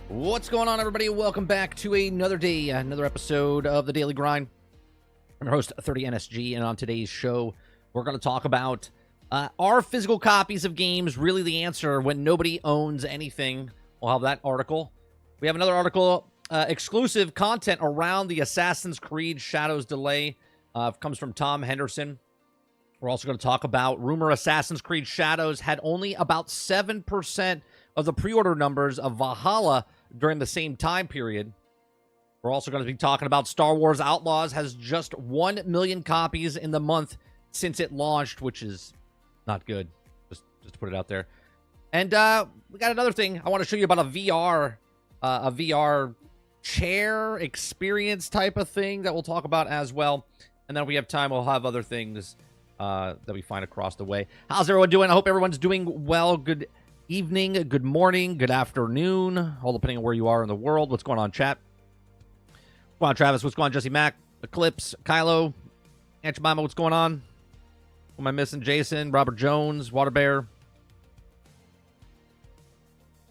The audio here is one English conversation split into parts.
What's going on, everybody? Welcome back to another day, another episode of the Daily Grind. I'm your host, 30NSG, and on today's show, we're going to talk about are physical copies of games really the answer when nobody owns anything? We'll have that article. We have another article, exclusive content around the Assassin's Creed Shadows delay. Comes from Tom Henderson. We're also going to talk about rumor Assassin's Creed Shadows had only about 7% of the pre-order numbers of Valhalla during the same time period. We're also going to be talking about Star Wars Outlaws has just 1 million copies in the month since it launched, which is not good. Just to put it out there. And we got another thing. I want to show you about a VR chair experience type of thing that we'll talk about as well. And then if we have time, we'll have other things that we find across the way. How's everyone doing? I hope everyone's doing well. Good evening, good morning, good afternoon, all depending on where you are in the world. What's going on, chat? What's going on, Travis? What's going on, Jesse Mack? Eclipse, Kylo, Aunt Jemima, what's going on? Who am I missing? Jason, Robert Jones, Water Bear.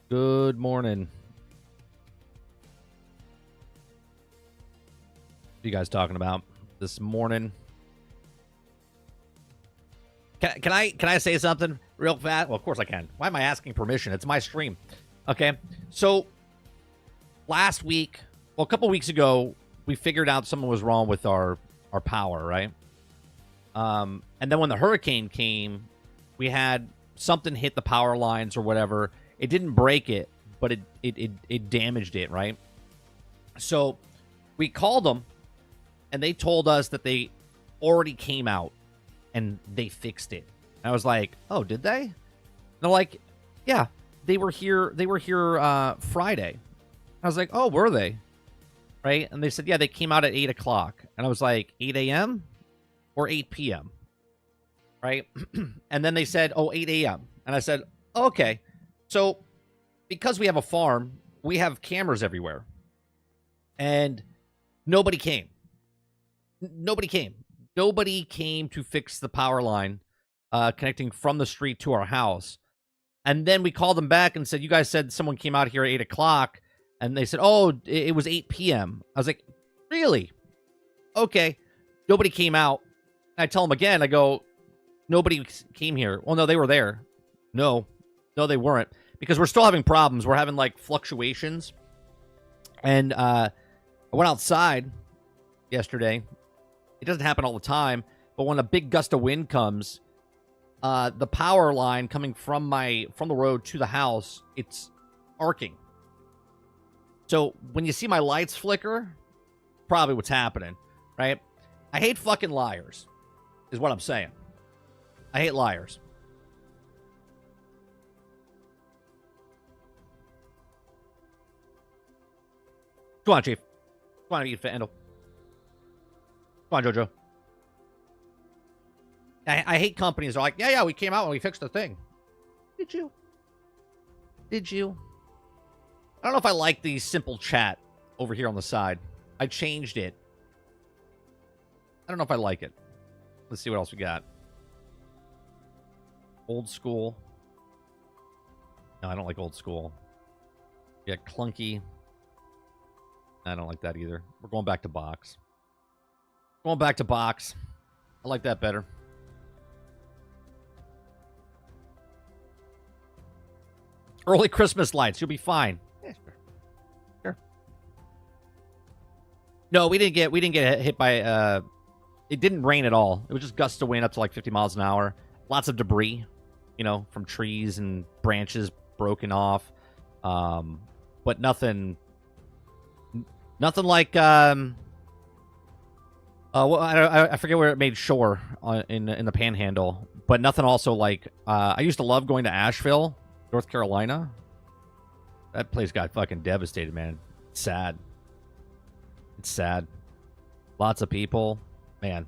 Good morning. What are you guys talking about this morning? Can I say something real fast? Well, of course I can. Why am I asking permission? It's my stream. Okay. So last week, well, a couple weeks ago, we figured out something was wrong with our power, right? And then when the hurricane came, we had something hit the power lines or whatever. It didn't break it, but it damaged it, right? So we called them, and they told us that they already came out and they fixed it. And I was like, oh, did they? And they're like, yeah, they were here Friday. I was like, oh, were they? Right? And they said, yeah, they came out at 8 o'clock. And I was like, 8 a.m. or 8 p.m.? Right? And then they said, oh, 8 a.m. And I said, okay. So because we have a farm, we have cameras everywhere. And nobody came. Nobody came to fix the power line connecting from the street to our house. And then we called them back and said, you guys said someone came out here at 8 o'clock. And they said, oh, it was 8 p.m. I was like, really? Okay. Nobody came out. I tell them again, I go, nobody came here. Well, no, they were there. No, they weren't. Because we're still having problems. We're having, like, fluctuations. And I went outside yesterday. It doesn't happen all the time, but when a big gust of wind comes, the power line coming from the road to the house, it's arcing. So when you see my lights flicker, probably what's happening, right? I hate fucking liars, is what I'm saying. I hate liars. Go on, Chief. Go on, eat Fandle. Come on, Jojo. I hate companies that are like, yeah, we came out and we fixed the thing. Did you? I don't know if I like the simple chat over here on the side. I changed it. I don't know if I like it. Let's see what else we got. Old school. No, I don't like old school. Yeah, clunky. I don't like that either. We're going back to box. Going back to box. I like that better. Early Christmas lights. You'll be fine. Yeah, sure. No, we didn't get hit by it didn't rain at all. It was just gusts of wind up to like 50 miles an hour. Lots of debris, from trees and branches broken off. But nothing like I forget where it made shore in the Panhandle, but nothing also like I used to love going to Asheville, North Carolina. That place got fucking devastated, man. It's sad. Lots of people, man.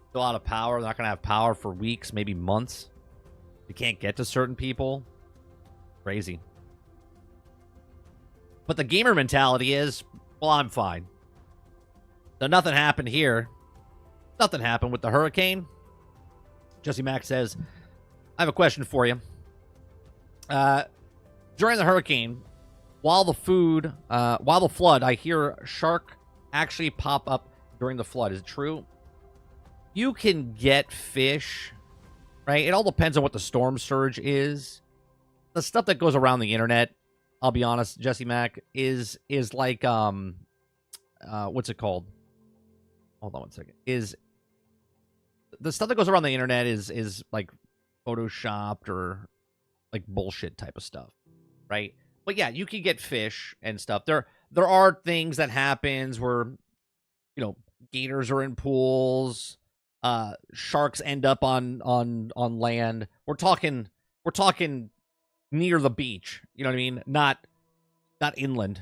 Still out of power. They're not gonna have power for weeks, maybe months. You can't get to certain people. Crazy. But the gamer mentality is, well, I'm fine. So nothing happened here. Nothing happened with the hurricane. Jesse Mack says, I have a question for you. During the hurricane, while the flood, I hear shark actually pop up during the flood. Is it true? You can get fish, right? It all depends on what the storm surge is. The stuff that goes around the internet, I'll be honest, Jesse Mack, is like what's it called? Hold on one second. Is the stuff that goes around the internet is like photoshopped or like bullshit type of stuff, right? But yeah, you can get fish and stuff. There are things that happens where, gators are in pools, sharks end up on land. We're talking near the beach. You know what I mean? Not inland,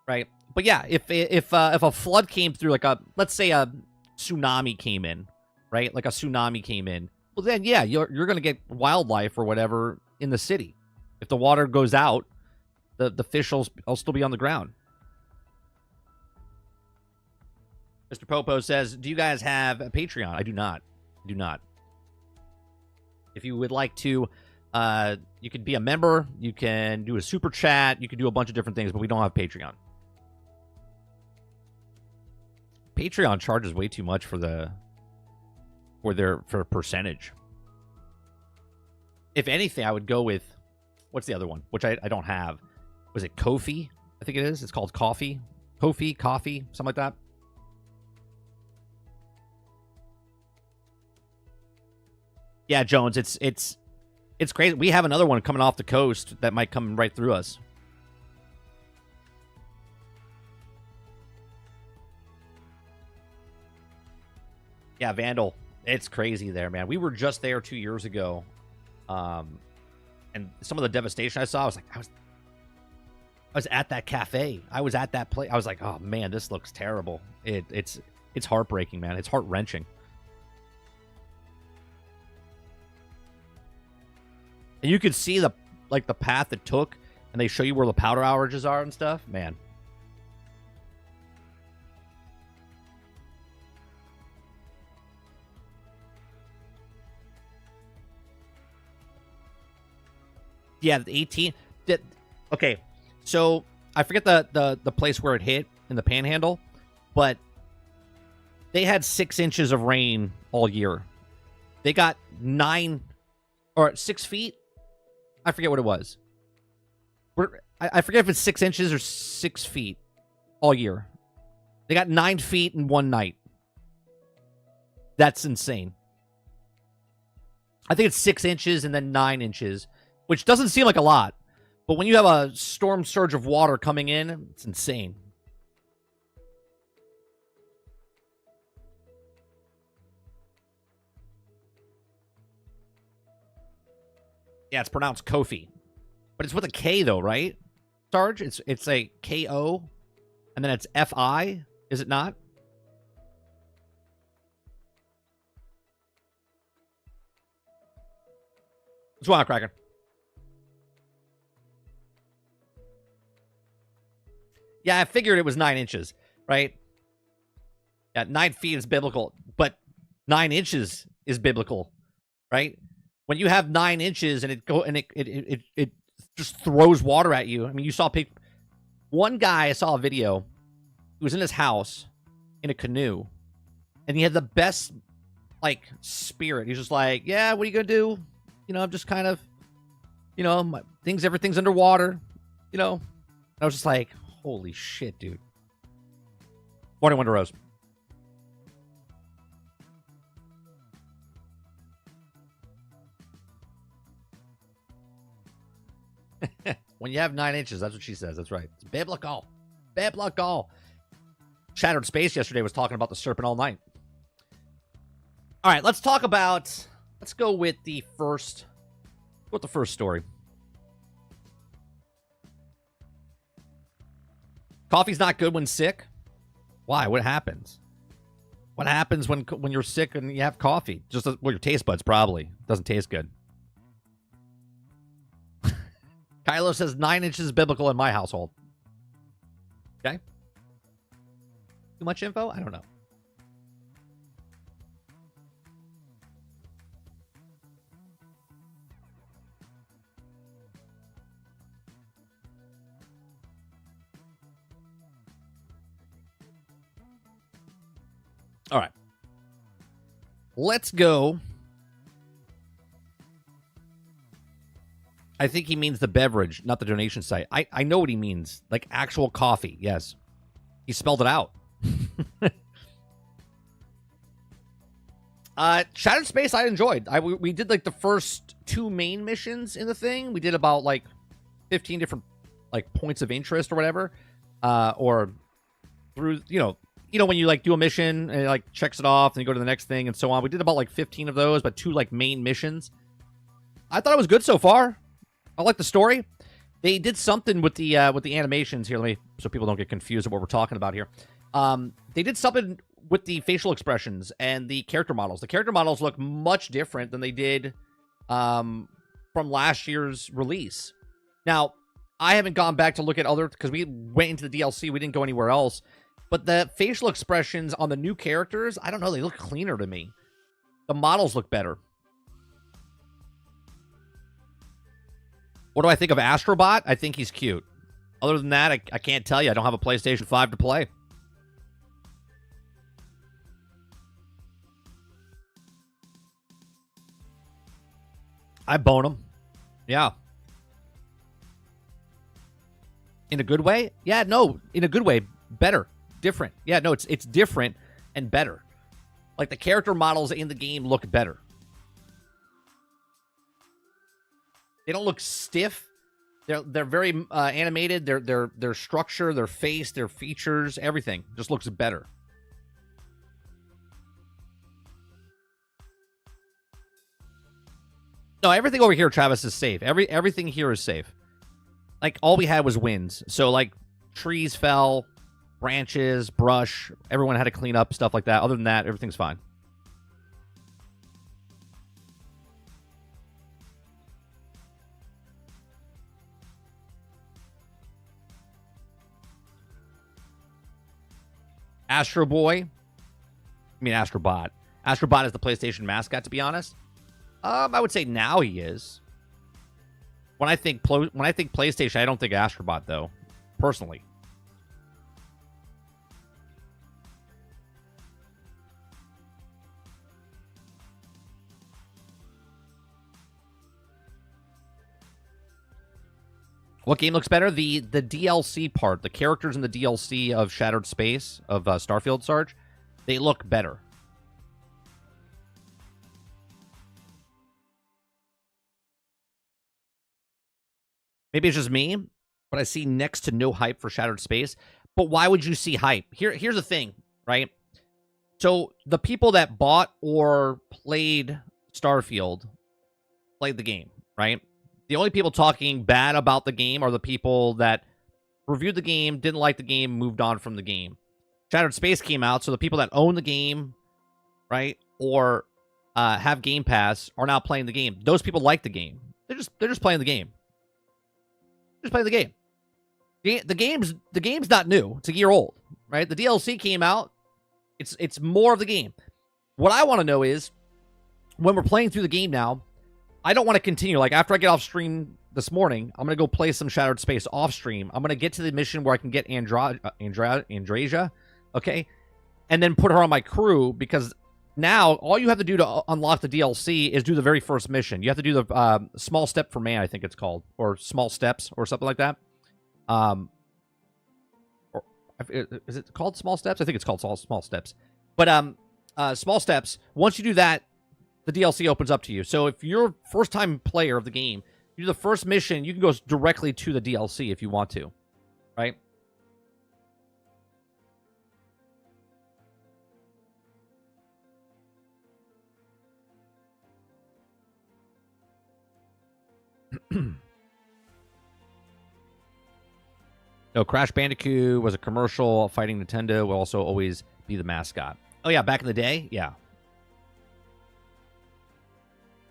right? But yeah, if a flood came through, like let's say a tsunami came in, right? Like a tsunami came in. Well, then yeah, you're gonna get wildlife or whatever in the city. If the water goes out, the fish will still be on the ground. Mr. Popo says, "Do you guys have a Patreon?" I do not. I do not. If you would like to, you could be a member. You can do a super chat. You can do a bunch of different things, but we don't have Patreon. Patreon charges way too much for their percentage. If anything, I would go with, what's the other one? Which I don't have. Was it Ko-fi? I think it is. It's called Coffee. Ko-fi, Coffee, something like that. Yeah, Jones, it's crazy. We have another one coming off the coast that might come right through us. Yeah, Vandal. It's crazy there, man. We were just there 2 years ago. And some of the devastation I saw, I was like, I was at that cafe. I was at that place. I was like, oh man, this looks terrible. It's heartbreaking, man. It's heart-wrenching. And you could see the path it took, and they show you where the powder outages are and stuff. Man. Yeah, the 18. Okay, so I forget the place where it hit in the Panhandle, but they had 6 inches of rain all year. They got 9 or 6 feet. I forget what it was. I forget if it's 6 inches or 6 feet all year. They got 9 feet in one night. That's insane. I think it's 6 inches and then 9 inches, which doesn't seem like a lot. But when you have a storm surge of water coming in, it's insane. Yeah, it's pronounced Kofi. But it's with a K, though, right, Sarge? It's a K-O, and then it's F-I, is it not? What's going on, Cracker? Yeah, I figured it was 9 inches, right? Yeah, 9 feet is biblical, but 9 inches is biblical, right? When you have 9 inches and it just throws water at you. I mean, you saw one guy, I saw a video. He was in his house in a canoe, and he had the best spirit. He's just like, yeah, what are you gonna do? I'm just kind of, everything's underwater. I was just like, holy shit, dude. Morning, Wonder Rose. When you have 9 inches, that's what she says. That's right. It's biblical. Biblical. Shattered Space yesterday was talking about the serpent all night. All right, let's go with the first story. Coffee's not good when sick. Why? What happens? What happens when you're sick and you have coffee? Just your taste buds probably doesn't taste good. Kylo says 9 inches is biblical in my household. Okay. Too much info? I don't know. All right. Let's go. I think he means the beverage, not the donation site. I know what he means. Like actual coffee. Yes. He spelled it out. Shattered Space I enjoyed. We did like the first 2 main missions in the thing. We did about like 15 different like points of interest or whatever. Or through, when you like do a mission and it like checks it off and you go to the next thing and so on. We did about like 15 of those, but 2 like main missions. I thought it was good so far. I like the story. They did something with the animations here. Let me, so people don't get confused of what we're talking about here. They did something with the facial expressions and the character models. The character models look much different than they did from last year's release. Now, I haven't gone back to look at other, because we went into the DLC. We didn't go anywhere else. But the facial expressions on the new characters, I don't know. They look cleaner to me. The models look better. What do I think of Astrobot? I think he's cute. Other than that, I can't tell you. I don't have a PlayStation 5 to play. I bone him. Yeah. In a good way? Yeah, no. In a good way. Better. Different. Yeah, no, it's different and better. Like the character models in the game look better. They don't look stiff. They're very animated. Their structure, their face, their features, everything just looks better. No, everything over here, Travis, is safe. Everything here is safe. Like all we had was winds. So like trees fell, branches, brush. Everyone had to clean up stuff like that. Other than that, everything's fine. Astro Boy. I mean Astrobot. Astrobot is the PlayStation mascot, to be honest. I would say now he is. When I think PlayStation, I don't think Astrobot though, personally. What game looks better? The DLC part, the characters in the DLC of Shattered Space, of Starfield Sarge, they look better. Maybe it's just me, but I see next to no hype for Shattered Space. But why would you see hype? Here's the thing, right? So the people that bought or played Starfield played the game, right? The only people talking bad about the game are the people that reviewed the game, didn't like the game, moved on from the game. Shattered Space came out, so the people that own the game, right, or have Game Pass are now playing the game. Those people like the game. They're just playing the game. Just playing the game. The game's not new. It's a year old, right? The DLC came out. It's more of the game. What I want to know is, when we're playing through the game now, I don't want to continue. Like, after I get off stream this morning, I'm going to go play some Shattered Space off stream. I'm going to get to the mission where I can get Andrasia, okay? And then put her on my crew, because now all you have to do to unlock the DLC is do the very first mission. You have to do the Small Step for Man, I think it's called, or Small Steps, or something like that. Or is it called Small Steps? I think it's called Small Steps. But Small Steps, once you do that, the DLC opens up to you. So if you're a first-time player of the game, you do the first mission, you can go directly to the DLC if you want to, right? No, Crash Bandicoot was a commercial. Fighting Nintendo will also always be the mascot. Oh, yeah, back in the day? Yeah.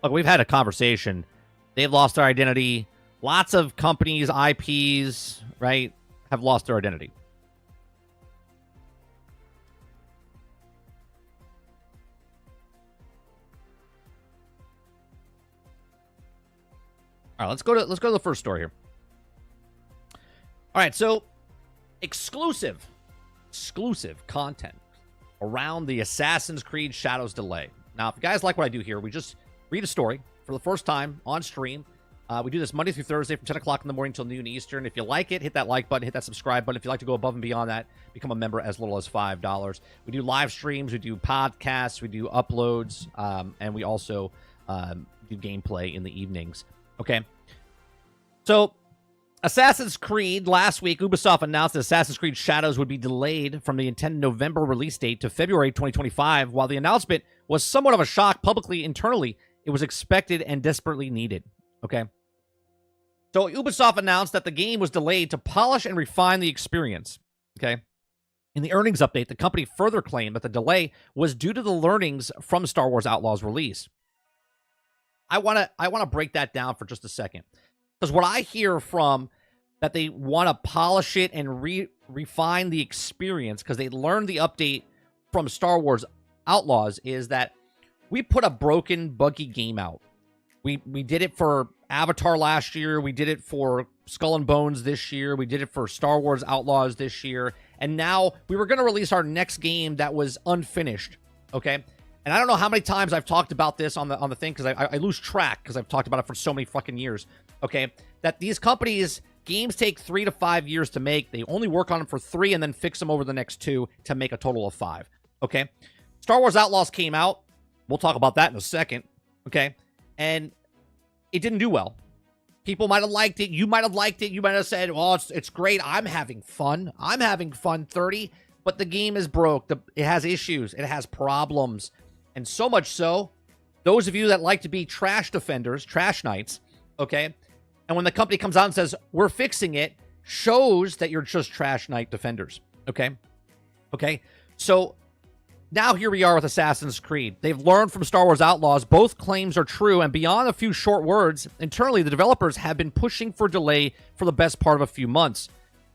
Look, we've had a conversation. They've lost their identity. Lots of companies, IPs, right, have lost their identity. All right, let's go to the first story here. All right, so exclusive content around the Assassin's Creed Shadows delay. Now, if you guys like what I do here, we just read a story for the first time on stream. We do this Monday through Thursday from 10 o'clock in the morning till noon Eastern. If you like it, hit that like button, hit that subscribe button. If you'd like to go above and beyond that, become a member as little as $5. We do live streams, we do podcasts, we do uploads, and we also do gameplay in the evenings. Okay. So, Assassin's Creed, last week, Ubisoft announced that Assassin's Creed Shadows would be delayed from the intended November release date to February 2025. While the announcement was somewhat of a shock publicly, internally, it was expected and desperately needed. Okay. So Ubisoft announced that the game was delayed to polish and refine the experience. Okay. In the earnings update, the company further claimed that the delay was due to the learnings from Star Wars Outlaws release. I want to break that down for just a second. Because what I hear from that they want to polish it and refine the experience because they learned the update from Star Wars Outlaws is that we put a broken, buggy game out. We did it for Avatar last year. We did it for Skull and Bones this year. We did it for Star Wars Outlaws this year. And now we were going to release our next game that was unfinished. Okay. And I don't know how many times I've talked about this on the thing because I lose track because I've talked about it for so many fucking years. Okay. That these companies, games take 3 to 5 years to make. They only work on them for 3 and then fix them over the next 2 to make a total of 5. Okay. Star Wars Outlaws came out. We'll talk about that in a second. Okay. And it didn't do well. People might have liked it. You might have liked it. You might have said, well, it's great. I'm having fun. I'm having fun, 30. But the game is broke. It has issues. It has problems. And so much so, those of you that like to be trash defenders, trash knights, okay? And when the company comes out and says, we're fixing it, shows that you're just trash knight defenders, okay? Okay? So now here we are with Assassin's Creed. They've learned from Star Wars Outlaws. Both claims are true, and beyond a few short words, internally, the developers have been pushing for delay for the best part of a few months,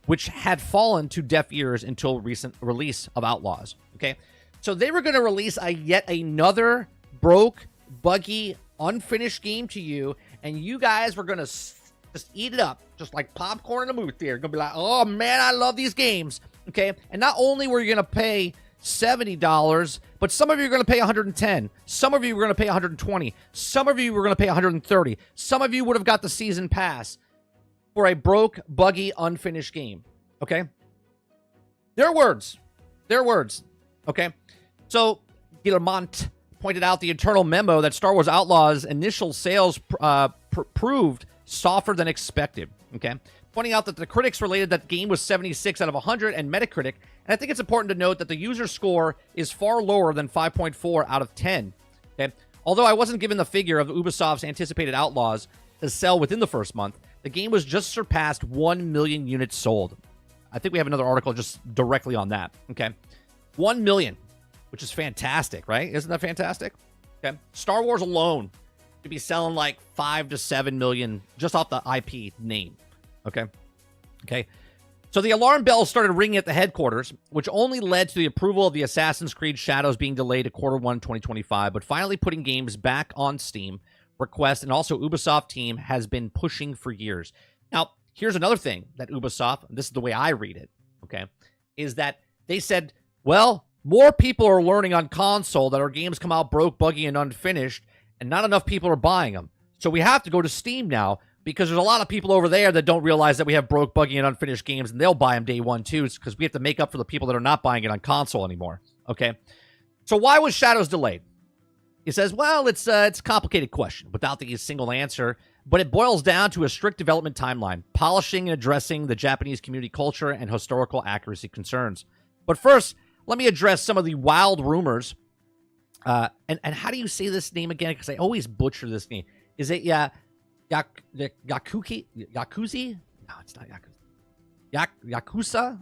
which had fallen to deaf ears until recent release of Outlaws, okay? So they were going to release yet another broke, buggy, unfinished game to you, and you guys were going to just eat it up, just like popcorn in a movie theater. Going to be like, oh, man, I love these games, okay? And not only were you going to pay $70, but some of you are going to pay $110. Some of you were going to pay $120. Some of you were going to pay $130. Some of you would have got the season pass for a broke, buggy, unfinished game. Okay? Their words. Their words. Okay? So, Guillemont pointed out the internal memo that Star Wars Outlaws' initial sales proved softer than expected. Okay? Pointing out that the critics related that the game was 76 out of 100 and Metacritic. And I think it's important to note that the user score is far lower than 5.4 out of 10. Okay? Although I wasn't given the figure of Ubisoft's anticipated Outlaws to sell within the first month, the game was just surpassed 1 million units sold. I think we have another article just directly on that. Okay? 1 million, which is fantastic, right? Isn't that fantastic? Okay? Star Wars alone could be selling like 5 to 7 million just off the IP name. Okay. Okay. So the alarm bells started ringing at the headquarters, which only led to the approval of the Assassin's Creed Shadows being delayed to Q1 2025, but finally putting games back on Steam. Request and also Ubisoft team has been pushing for years. Now, here's another thing that Ubisoft, this is the way I read it, okay, is that they said, well, more people are learning on console that our games come out broke, buggy, and unfinished, and not enough people are buying them. So we have to go to Steam now, because there's a lot of people over there that don't realize that we have broke, buggy, and unfinished games, and they'll buy them day one, too, because we have to make up for the people that are not buying it on console anymore, okay? So why was Shadows delayed? He says, well, it's a complicated question without the single answer, but it boils down to a strict development timeline, polishing and addressing the Japanese community culture and historical accuracy concerns. But first, let me address some of the wild rumors. And how do you say this name again? Because I always butcher this name. Is it Yakuzi? No, it's not Yakuza. Yakuza?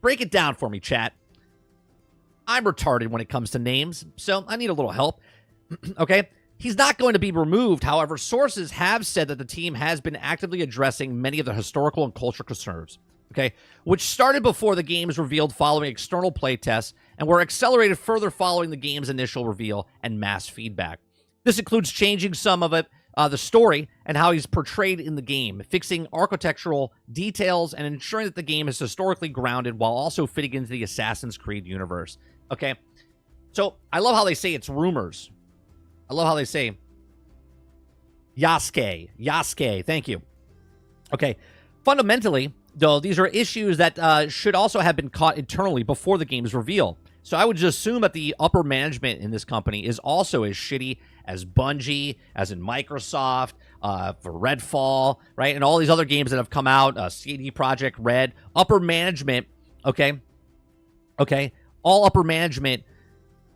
Break it down for me, chat. I'm retarded when it comes to names, so I need a little help. Okay? He's not going to be removed. However, sources have said that the team has been actively addressing many of the historical and cultural concerns, okay, which started before the games revealed following external playtests and were accelerated further following the game's initial reveal and mass feedback. This includes changing some of it the story and how he's portrayed in the game, fixing architectural details and ensuring that the game is historically grounded while also fitting into the Assassin's Creed universe. Okay, so I love how they say it's rumors. I love how they say Yasuke. Thank you. Okay, fundamentally, though, these are issues that should also have been caught internally before the game's reveal. So I would just assume that the upper management in this company is also as shitty as Bungie, as in Microsoft, for Redfall, right? And all these other games that have come out, CD Projekt Red, upper management, okay? All upper management,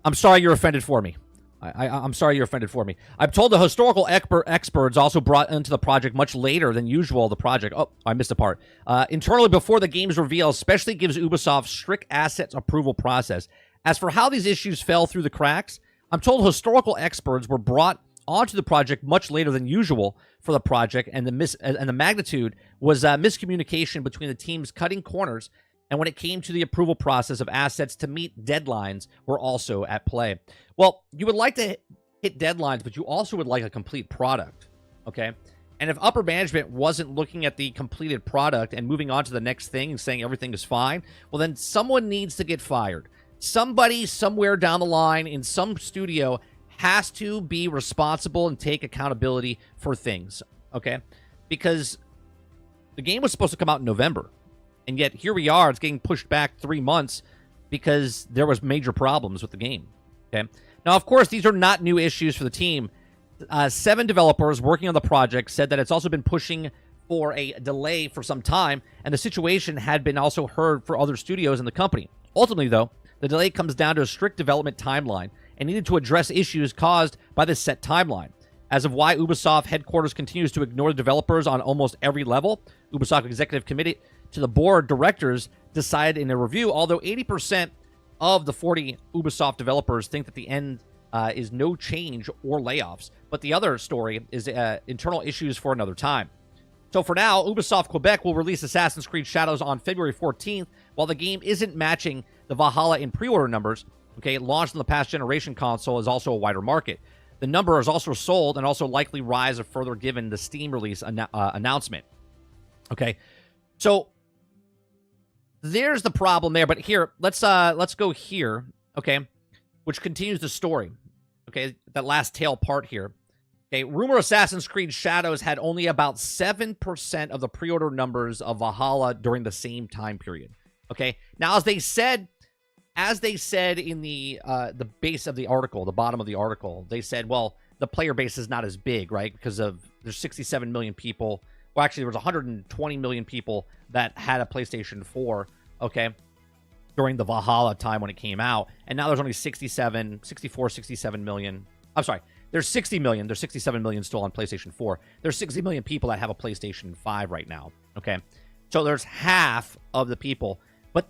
I'm sorry you're offended for me. I'm sorry you're offended for me. I'm told the historical experts also brought into the project much later than usual. The project, oh, I missed a part. Internally before the game's reveal, especially gives Ubisoft strict assets approval process. As for how these issues fell through the cracks, I'm told historical experts were brought onto the project much later than usual for the project, and the magnitude was miscommunication between the teams cutting corners. And when it came to the approval process of assets to meet deadlines were also at play. Well, you would like to hit deadlines, but you also would like a complete product, okay? And if upper management wasn't looking at the completed product and moving on to the next thing and saying everything is fine, well, then someone needs to get fired. Somebody somewhere down the line in some studio has to be responsible and take accountability for things, okay? Because the game was supposed to come out in November. And yet, here we are, it's getting pushed back 3 months because there was major problems with the game, okay? Now, of course, these are not new issues for the team. 7 developers working on the project said that it's also been pushing for a delay for some time, and the situation had been also heard for other studios in the company. Ultimately, though, the delay comes down to a strict development timeline and needed to address issues caused by this set timeline. As of why Ubisoft headquarters continues to ignore the developers on almost every level, Ubisoft Executive Committee to the board directors decided in a review, although 80% of the 40 Ubisoft developers think that the end is no change or layoffs. But the other story is internal issues for another time. So for now, Ubisoft Quebec will release Assassin's Creed Shadows on February 14th, while the game isn't matching the Valhalla in pre-order numbers. Okay, launched on the past generation console is also a wider market. The number is also sold and also likely rise further given the Steam release announcement. Okay, so there's the problem there, but here, let's go here, okay, which continues the story, okay, that last tail part here. Okay, rumor Assassin's Creed Shadows had only about 7% of the pre-order numbers of Valhalla during the same time period, okay? Now, as they said in the base of the article, the bottom of the article, they said, well, the player base is not as big, right, because there's 67 million people. Well, actually, there was 120 million people that had a PlayStation 4, okay, during the Valhalla time when it came out. And now there's only 67 million. I'm sorry. There's 60 million. There's 67 million still on PlayStation 4. There's 60 million people that have a PlayStation 5 right now, okay? So there's half of the people. But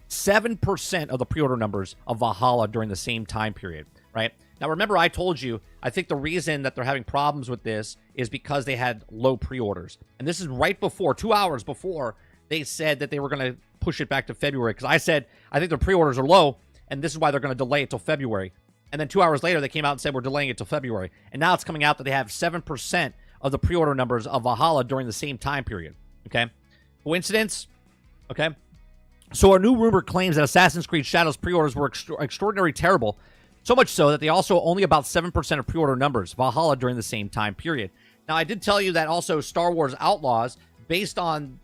7% of the pre-order numbers of Valhalla during the same time period, right? Now, remember, I told you, I think the reason that they're having problems with this is because they had low pre-orders. And this is right before, 2 hours before, they said that they were going to push it back to February. Because I said, I think their pre-orders are low, and this is why they're going to delay it till February. And then 2 hours later, they came out and said, we're delaying it till February. And now it's coming out that they have 7% of the pre-order numbers of Valhalla during the same time period. Okay? Coincidence? Okay? So our new rumor claims that Assassin's Creed Shadows pre-orders were extraordinarily terrible. So much so that they also only about 7% of pre-order numbers, Valhalla, during the same time period. Now, I did tell you that also Star Wars Outlaws, based on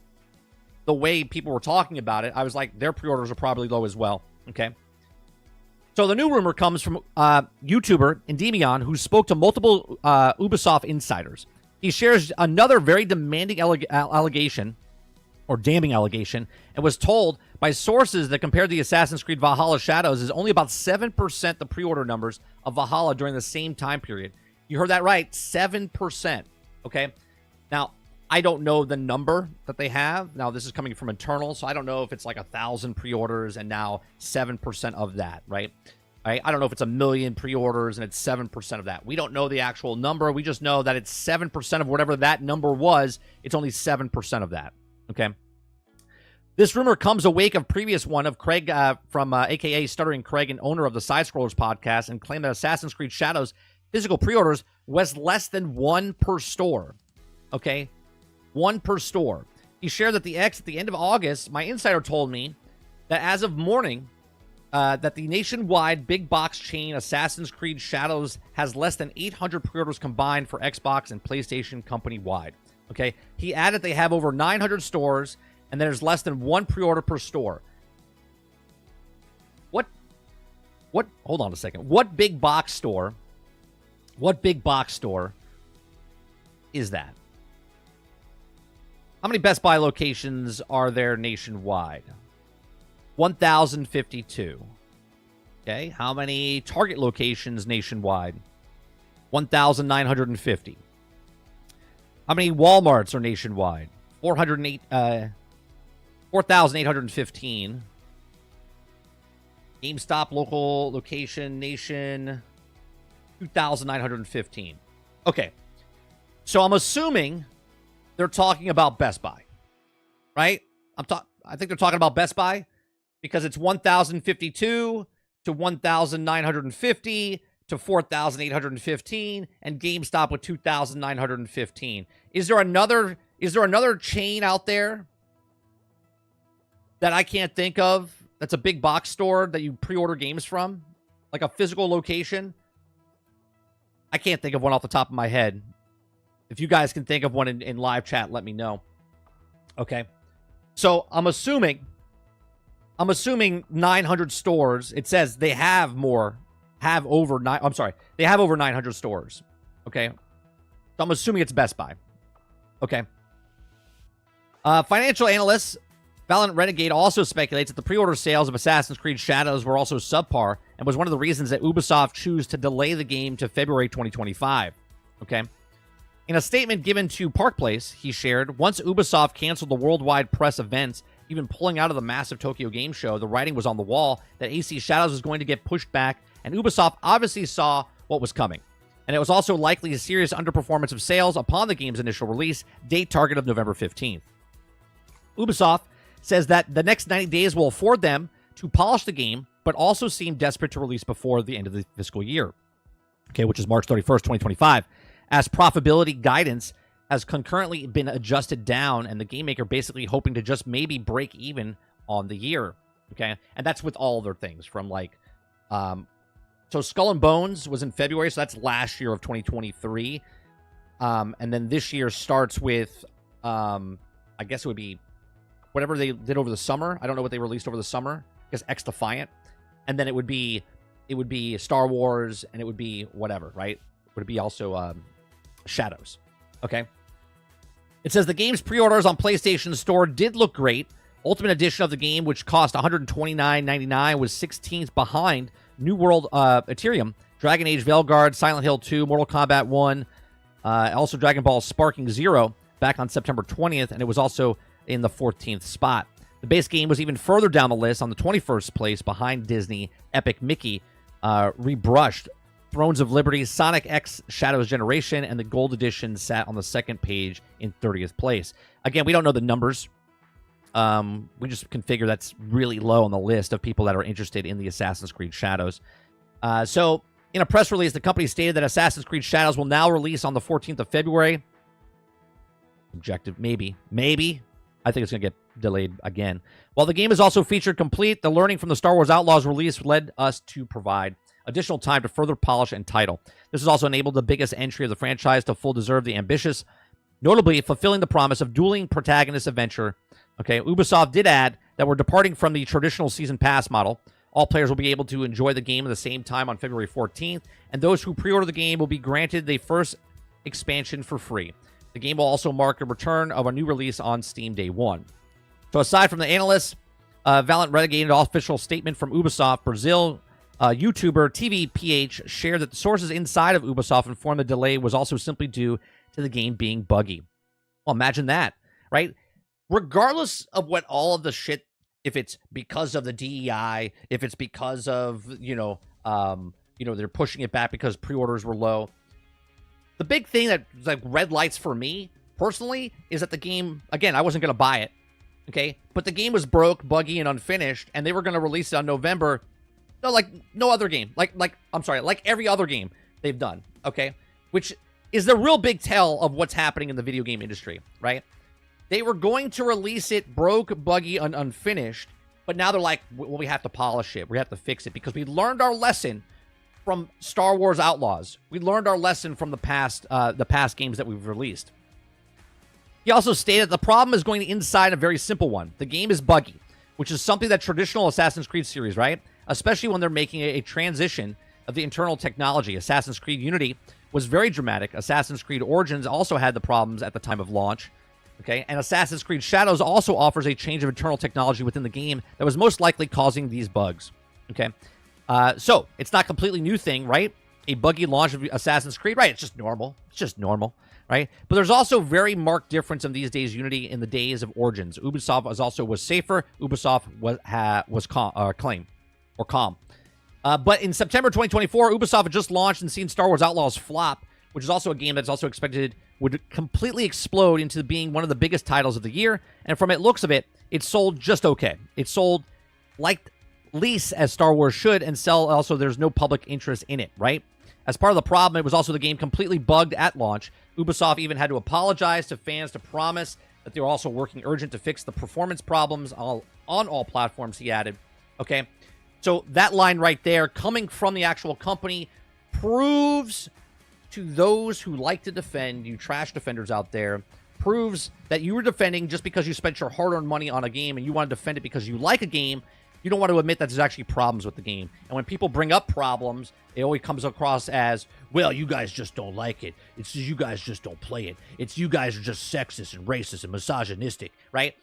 the way people were talking about it, I was like, their pre-orders are probably low as well. Okay. So the new rumor comes from YouTuber Endymion, who spoke to multiple Ubisoft insiders. He shares another very demanding allegation, or damning allegation, and was told by sources that compared the Assassin's Creed Valhalla Shadows is only about 7% the pre-order numbers of Valhalla during the same time period. You heard that right, 7%, okay? Now, I don't know the number that they have. Now, this is coming from internal, so I don't know if it's like 1,000 pre-orders and now 7% of that, right? I don't know if it's 1 million pre-orders and it's 7% of that. We don't know the actual number. We just know that it's 7% of whatever that number was. It's only 7% of that, okay? This rumor comes awake of previous one of Craig from a.k.a. Stuttering Craig and owner of the Side Scrollers podcast, and claimed that Assassin's Creed Shadows physical pre-orders was less than 1 per store. Okay? 1 per store. He shared that at the end of August, my insider told me that as of morning, that the nationwide big box chain Assassin's Creed Shadows has less than 800 pre-orders combined for Xbox and PlayStation company-wide. Okay? He added they have over 900 stores, and there's less than 1 pre-order per store. Hold on a second. What big box store is that? How many Best Buy locations are there nationwide? 1,052. Okay. How many Target locations nationwide? 1,950. How many Walmarts are nationwide? 4,815. GameStop local location nation, 2,915. Okay. So I'm assuming they're talking about Best Buy, right? I think they're talking about Best Buy because it's 1,052 to 1,950 to 4,815 and GameStop with 2,915. Is there another chain out there that I can't think of that's a big box store that you pre-order games from? Like a physical location? I can't think of one off the top of my head. If you guys can think of one in live chat, let me know. Okay. So I'm assuming 900 stores. It says they have over 900 stores. Okay. So I'm assuming it's Best Buy. Okay. Financial analysts Valiant Renegade also speculates that the pre-order sales of Assassin's Creed Shadows were also subpar and was one of the reasons that Ubisoft chose to delay the game to February 2025. Okay. In a statement given to Park Place, he shared, once Ubisoft canceled the worldwide press events, even pulling out of the massive Tokyo Game Show, the writing was on the wall that AC Shadows was going to get pushed back, and Ubisoft obviously saw what was coming. And it was also likely a serious underperformance of sales upon the game's initial release, date target of November 15th. Ubisoft says that the next 90 days will afford them to polish the game, but also seem desperate to release before the end of the fiscal year, okay, which is March 31st, 2025, as profitability guidance has concurrently been adjusted down, and the game maker basically hoping to just maybe break even on the year, okay? And that's with all their things from like, so Skull and Bones was in February, so that's last year of 2023, and then this year starts with, I guess it would be whatever they did over the summer. I don't know what they released over the summer. I guess X Defiant. And then it would be Star Wars, and it would be whatever, right? Would it be also Shadows? Okay. It says the game's pre-orders on PlayStation Store did look great. Ultimate Edition of the game, which cost $129.99, was 16th behind New World Ethereum, Dragon Age Veilguard, Silent Hill 2, Mortal Kombat 1, also Dragon Ball Sparking Zero back on September 20th, and it was also in the 14th spot. The base game was even further down the list on the 21st place behind Disney, Epic Mickey, Rebrushed, Thrones of Liberty, Sonic X Shadows Generation, and the Gold Edition sat on the second page in 30th place. Again, we don't know the numbers. We just can figure that's really low on the list of people that are interested in the Assassin's Creed Shadows. So, in a press release, the company stated that Assassin's Creed Shadows will now release on the 14th of February. Objective, maybe. I think it's going to get delayed again. While the game is also featured complete, the learning from the Star Wars Outlaws release led us to provide additional time to further polish and title. This has also enabled the biggest entry of the franchise to full deserve the ambitious, notably fulfilling the promise of dueling protagonist adventure. Okay, Ubisoft did add that we're departing from the traditional season pass model. All players will be able to enjoy the game at the same time on February 14th, and those who pre-order the game will be granted the first expansion for free. The game will also mark a return of a new release on Steam Day 1. So aside from the analysts, Valiant Renegade, an official statement from Ubisoft Brazil, YouTuber TVPH shared that the sources inside of Ubisoft informed the delay was also simply due to the game being buggy. Well, imagine that, right? Regardless of what all of the shit, if it's because of the DEI, if it's because of, they're pushing it back because pre-orders were low. The big thing that like red lights for me personally is that the game, again, I wasn't going to buy it, okay? But the game was broke, buggy, and unfinished, and they were going to release it on November. No, like no other game. Like every other game. they've done, okay? Which is the real big tell of what's happening in the video game industry, right? They were going to release it broke, buggy, and unfinished, but now they're like, well, we have to polish it. We have to fix it because we learned our lesson from Star Wars Outlaws. We learned our lesson from the past games that we've released. He also stated the problem is going inside a very simple one. The game is buggy, which is something that traditional Assassin's Creed series, right? Especially when they're making a transition of the internal technology. Assassin's Creed Unity was very dramatic. Assassin's Creed Origins also had the problems at the time of launch. Okay, and Assassin's Creed Shadows also offers a change of internal technology within the game that was most likely causing these bugs. Okay, so it's not a completely new thing, right? A buggy launch of Assassin's Creed, right? It's just normal. It's just normal, right? But there's also very marked difference in these days Unity in the days of Origins. Ubisoft was safer. Ubisoft was calm. But in September 2024, Ubisoft had just launched and seen Star Wars Outlaws flop, which is also a game that's also expected would completely explode into being one of the biggest titles of the year. And from it looks of it, it sold just okay. It sold like least as Star Wars should and sell. Also, there's no public interest in it, right? As part of the problem, it was also the game completely bugged at launch. Ubisoft even had to apologize to fans to promise that they were also working urgent to fix the performance problems on all platforms, he added. Okay, so that line right there, coming from the actual company, proves to those who like to defend, you trash defenders out there, proves that you were defending just because you spent your hard-earned money on a game and you want to defend it because you like a game. You don't want to admit that there's actually problems with the game. And when people bring up problems, it always comes across as, well, you guys just don't like it. It's you guys just don't play it. It's you guys are just sexist and racist and misogynistic, right?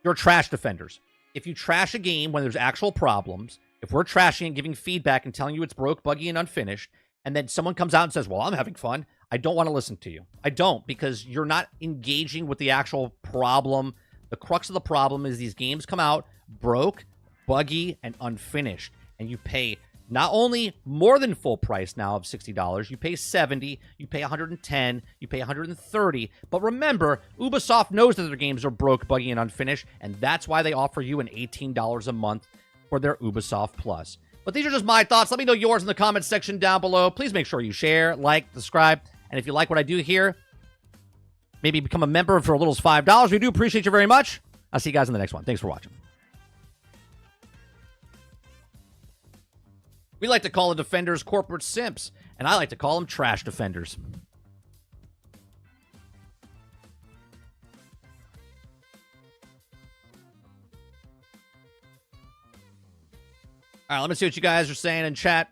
You're trash defenders. If you trash a game when there's actual problems, if we're trashing and giving feedback and telling you it's broke, buggy, and unfinished, and then someone comes out and says, well, I'm having fun, I don't want to listen to you. I don't, because you're not engaging with the actual problem. The crux of the problem is these games come out broke, buggy, and unfinished. And you pay not only more than full price now of $60, you pay $70, you pay $110, you pay $130. But remember, Ubisoft knows that their games are broke, buggy, and unfinished, and that's why they offer you an $18 a month for their Ubisoft Plus. But these are just my thoughts. Let me know yours in the comments section down below. Please make sure you share, like, subscribe. And if you like what I do here, maybe become a member for as little as $5. We do appreciate you very much. I'll see you guys in the next one. Thanks for watching. We like to call the defenders corporate simps, and I like to call them trash defenders. All right, let me see what you guys are saying in chat.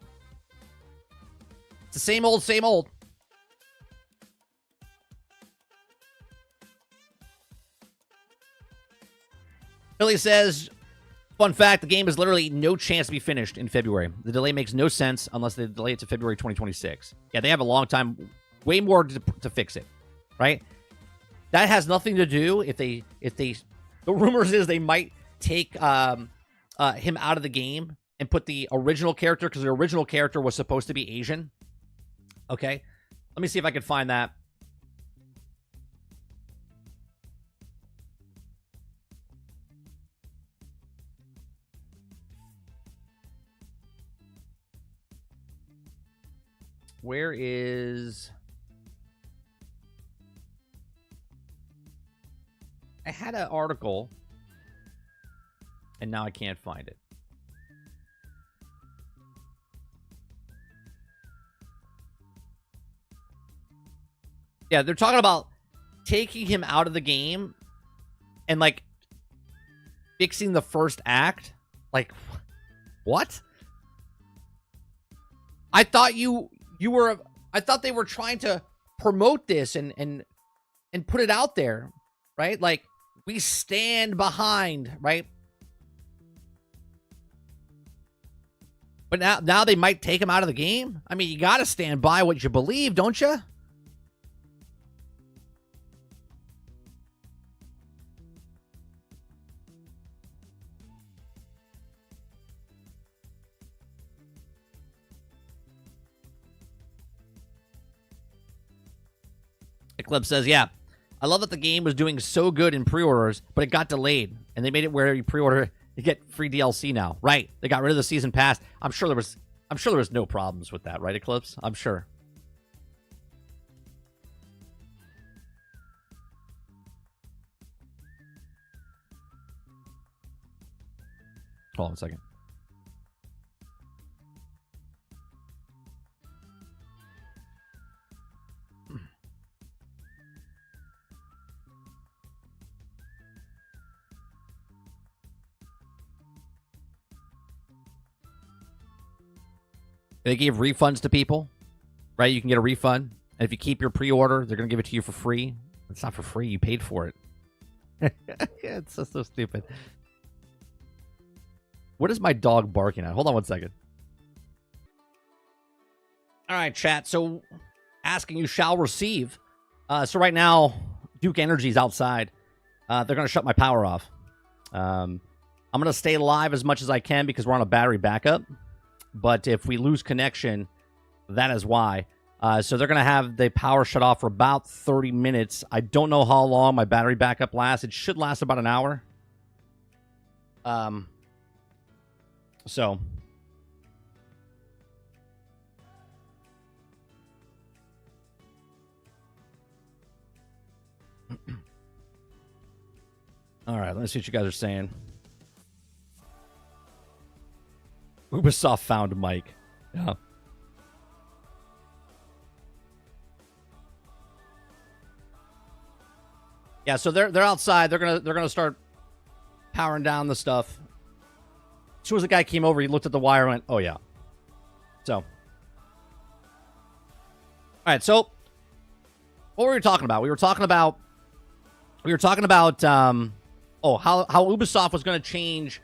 It's the same old, same old. Billy says, fun fact, the game is literally no chance to be finished in February. The delay makes no sense unless they delay it to February 2026. Yeah, they have a long time, way more to fix it, right? That has nothing to do if they, the rumors is they might take him out of the game and put the original character, because the original character was supposed to be Asian. Okay, let me see if I can find that. Where is... I had an article, and now I can't find it. Yeah, they're talking about taking him out of the game and, like, fixing the first act. Like, what? I thought I thought they were trying to promote this and put it out there, right? Like, we stand behind, right? But now they might take him out of the game. I mean, you got to stand by what you believe, don't you? Eclipse says, yeah, I love that the game was doing so good in pre-orders, but it got delayed, and they made it where you pre-order, you get free DLC now. Right. They got rid of the season pass. I'm sure there was no problems with that, right, Eclipse? I'm sure. Hold on a second. They gave refunds to people, right? You can get a refund. And if you keep your pre-order, they're going to give it to you for free. It's not for free. You paid for it. It's so stupid. What is my dog barking at? Hold on one second. All right, chat. So asking you shall receive. So right now, Duke Energy's outside. They're going to shut my power off. I'm going to stay live as much as I can because we're on a battery backup. But if we lose connection, that is why. So they're going to have the power shut off for about 30 minutes. I don't know how long my battery backup lasts. It should last about an hour. So. All right, let's see what you guys are saying. Ubisoft found Mike. Yeah. Yeah, so they're outside. They're gonna start powering down the stuff. As soon as the guy came over, he looked at the wire and went, "Oh yeah." So, all right. So, what were we talking about? We were talking about how Ubisoft was going to change.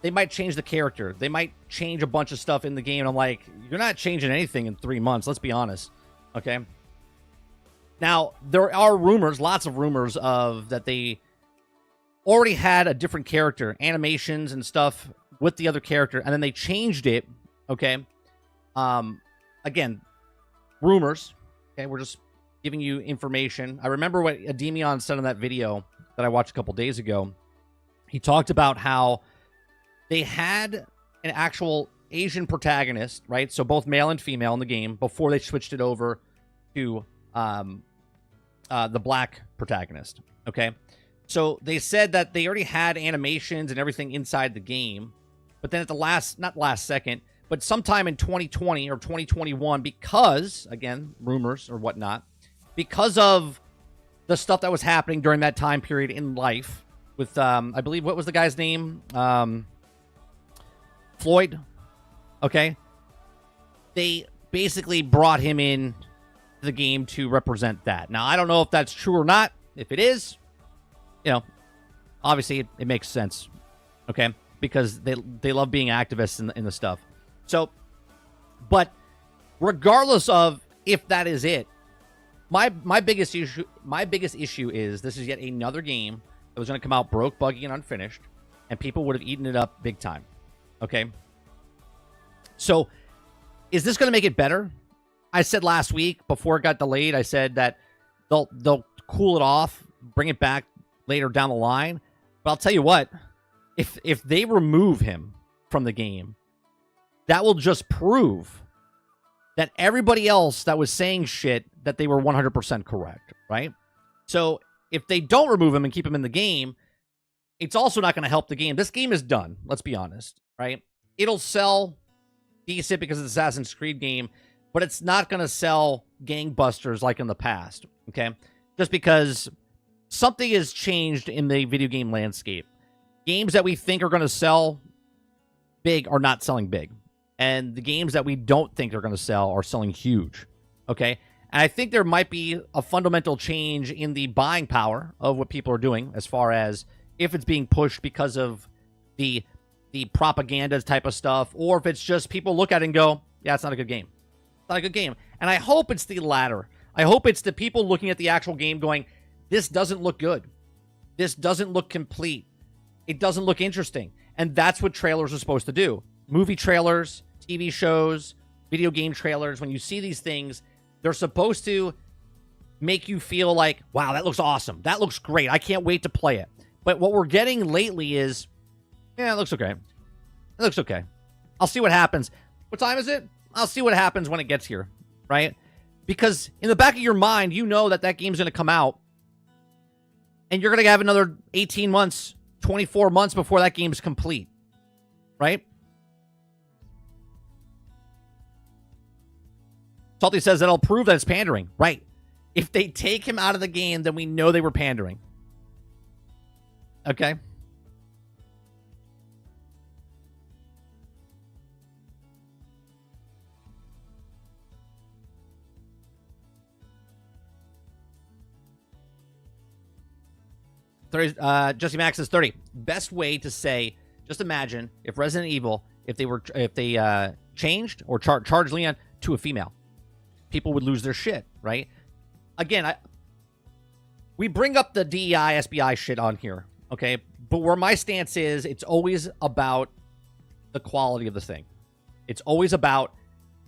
They might change the character. They might change a bunch of stuff in the game. And I'm like, you're not changing anything in 3 months. Let's be honest. Okay. Now, there are rumors, lots of rumors of that they already had a different character, animations and stuff with the other character, and then they changed it. Okay. Again, rumors. Okay. We're just giving you information. I remember what Ademion said in that video that I watched a couple days ago. He talked about how they had an actual Asian protagonist, right? So both male and female in the game before they switched it over to the black protagonist. Okay. So they said that they already had animations and everything inside the game, but then at the not last second, but sometime in 2020 or 2021, because, again, rumors or whatnot, because of the stuff that was happening during that time period in life with, I believe, what was the guy's name? Floyd. Okay. They basically brought him in the game to represent that. Now, I don't know if that's true or not. If it is, obviously it makes sense. Okay. Because they love being activists in the stuff. So, but regardless of if that is it, my biggest issue is this is yet another game that was going to come out broke, buggy, and unfinished, and people would have eaten it up big time. Okay. So, is this going to make it better? I said last week before it got delayed, I said that they'll cool it off, bring it back later down the line. But I'll tell you what, if they remove him from the game, that will just prove that everybody else that was saying shit that they were 100% correct, right? So if they don't remove him and keep him in the game, it's also not going to help the game. This game is done, let's be honest, right? It'll sell decent because it's an Assassin's Creed game, but it's not going to sell gangbusters like in the past, okay? Just because something has changed in the video game landscape. Games that we think are going to sell big are not selling big. And the games that we don't think are going to sell are selling huge, okay? And I think there might be a fundamental change in the buying power of what people are doing as far as if it's being pushed because of the propaganda type of stuff, or if it's just people look at it and go, yeah, it's not a good game. It's not a good game. And I hope it's the latter. I hope it's the people looking at the actual game going, this doesn't look good. This doesn't look complete. It doesn't look interesting. And that's what trailers are supposed to do. Movie trailers, TV shows, video game trailers, when you see these things, they're supposed to make you feel like, wow, that looks awesome. That looks great. I can't wait to play it. But what we're getting lately is, yeah, it looks okay. It looks okay. I'll see what happens. What time is it? I'll see what happens when it gets here, right? Because in the back of your mind, you know that game's going to come out, and you're going to have another 18 months, 24 months before that game's complete. right? Salty says that'll prove that it's pandering. Right. If they take him out of the game, then we know they were pandering. Okay. Jesse Max says 30. Best way to say, just imagine if Resident Evil, if they changed or charged Leon to a female, people would lose their shit, right? Again, we bring up the DEI, SBI shit on here, okay? But where my stance is, it's always about the quality of the thing. It's always about